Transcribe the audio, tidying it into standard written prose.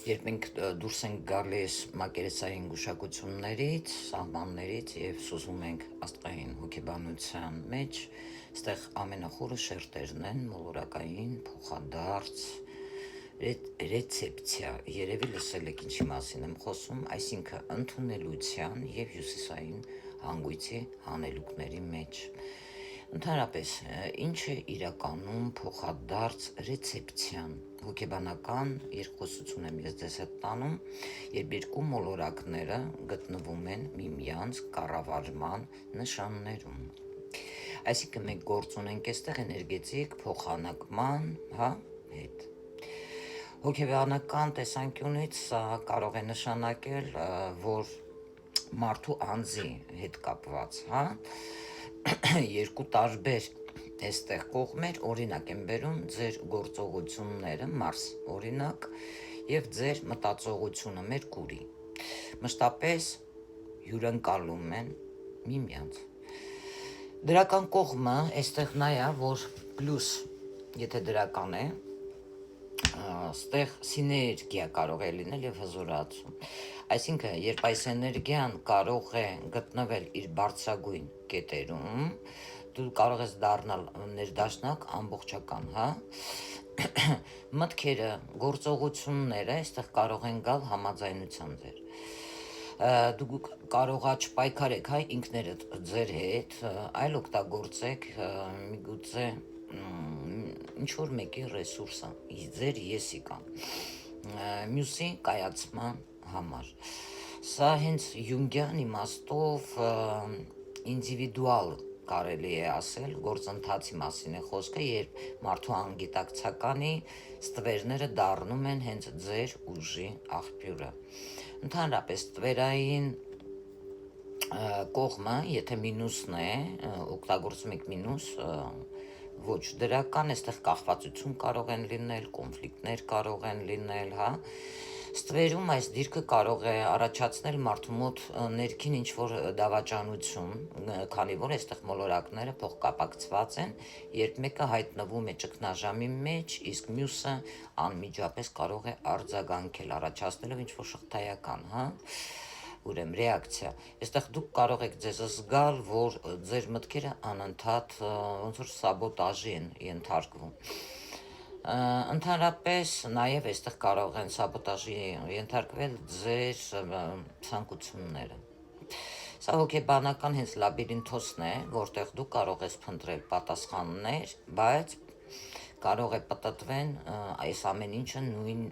Երբ մենք դուրս ենք գալիս մակերեսային գուշակություններից, սահմաններից եւ սուզում ենք աստղային հոգեբանության մեջ, այստեղ ամենախորը շերտերն են, մոլորակային, փոխադարձ, ռեցեպցիա, երևի լսել եք ինչի մասին եմ խոսում, այսինքն ընդունելության եւ հյուսիսային հանգույցի հանելուկների մեջ։ Ընդհանրապես, ինչ է իրականում փոխադարձ ռեցեպցիան, հոգեբանական երկխոսություն եմ ես ձեզ հետ տանում, երբ երկու մոլորակները գտնվում են միմյանց կառավարման նշաններում։ Այսինքն մենք գործ ունենք այստեղ էներգետիկ փոխանակման հետ։ Հոգեբանական տեսանկյունից սա կարող է նշանակել, որ մարդու անձի հետ կապված, երկու տարբեր այստեղ կողմեր, օրինակ եմ բերում ձեր գործողությունները, Մարս օրինակ, եւ ձեր մտածողությունը, Մերկուրի, մշտապես հյուրընկալում են միմյանց։ Դրական կողմը այստեղ նա է, որ պլյուս, եթե դրական է, այստեղ սիներգիա կարող է լինել եւ հզորացում։ Այսինքն, երբ այս էներգիան կարող է գտնվել իր բարձրագույն կետերում, դու կարող ես դառնալ ներդաշնակ ամբողջական, մտքերը, գործողությունները այստեղ կարող են գալ համաձայնության ձեր։ Դուք կարողա չպայքարեք ինքներդ ձեր հետ, այլ օգտագործեք միգուցե ինչ-որ մեկի ռեսուրսը, ձեր եսի կամ մյուսի կայացման համար։ Սա հենց յունգյան իմաստով ինդիվիդուալ կարելի է ասել, գործընթացի մասին է խոսքը, երբ մարդու անգիտակցականի ստվերները դառնում են հենց ձեր ուժի աղբյուրը։ Ընդհանրապես ստվերային կողմը, եթե մինուսն է, օգտագործում եք մինուս, ոչ դրական, այստեղ կախվածություն կարող են լինել, կոնֆլիկտներ կարող են լինել, Ստվերում այս դիրքը կարող է առաջացնել մարդու մոտ ներքին ինչ-որ դավաճանություն, քանի որ այստեղ մոլորակները փոխկապակցված են, երբ մեկը հայտնվում է ճգնաժամի մեջ, իսկ մյուսը անմիջապես կարող է արձագանքել, առաջացնելով ինչ-որ շղթայական, ուրեմն ռեակցիա։ Այստեղ դուք կարող եք ձեզ զգալ, որ ձեր մտքերը անընդհատ ոնց որ սաբոտաժի են ենթարկվում։ Ընդհանրապես նաև այստեղ կարող են սաբոտաժի ենթարկվել ձեր ցանկությունները։ Սա հոգեբանական հենց լաբիրինթոսն է, որտեղ դու կարող ես փնտրել պատասխաններ, բայց կարող է պատտվեն այս ամեն ինչը նույն